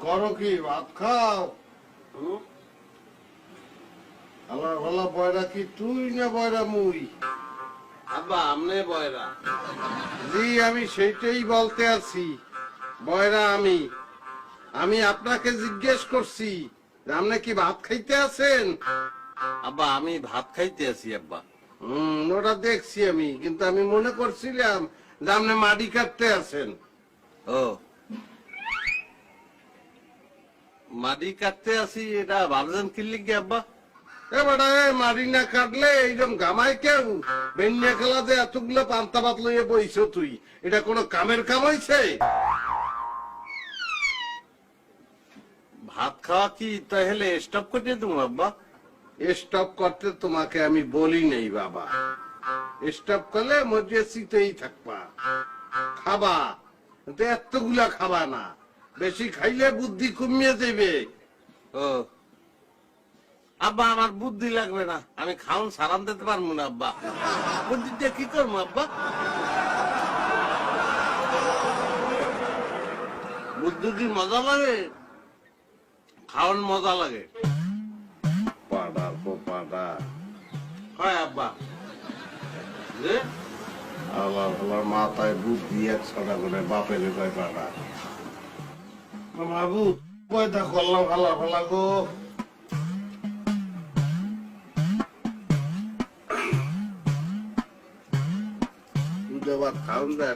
করো কি ভাত খাও? আল্লাহ ভালা বয়রা কি তুই না বয়রা মুই? আব্বা আমনে বয়রা। জি আমি সেইটাই বলতে আছি, বয়রা আমি। আমি আপনাকে জিজ্ঞেস করছি আপনি কি ভাত খাইতে আছেন? আব্বা আমি ভাত খাইতে আছি আব্বা। ওটা দেখছি আমি, কিন্তু আমি মনে করছিলাম যে আপনি মাটি কাটতে আছেন। ও মাটি কাটতে আছি, এটা ভাবছেন কি লিখে আব্বা? এবারে মাটি না কাটলে এইরকম গামায় কেউ বেন্যা খেলাতে এতগুলো পান্তা ভাত লইয়ে বইছ তুই, এটা কোনো কামের কাম হইছে? ভাত খাওয়া কি তাহলে স্টপ করে দেবো আব্বা? স্টপ করতে তোমাকে আমি বলি নেই বাবা, স্টপ করলে মজেসিতেই থাকবা, খাবা কিন্তু এতগুলা খাবা না, বেশি খাইলে বুদ্ধি কমিয়ে দেবে। ও আব্বা আমার বুদ্ধি লাগবে না, আমি খাউন সারান দিতে পারবো না আব্বা। বুদ্ধি দিয়ে কি করবো আব্বা? বুদ্ধি কি মজা লাগে? খাওয়ান মজা লাগে। পাড়া পাড়া হয় আব্বা। যে আল্লাহ আল্লাহ মাথায় বুদ্ধি 100টা করে বাপের কয় পাড়া। বাবু পয়দা করলাম ভালা ভালা গো। খাওন যায়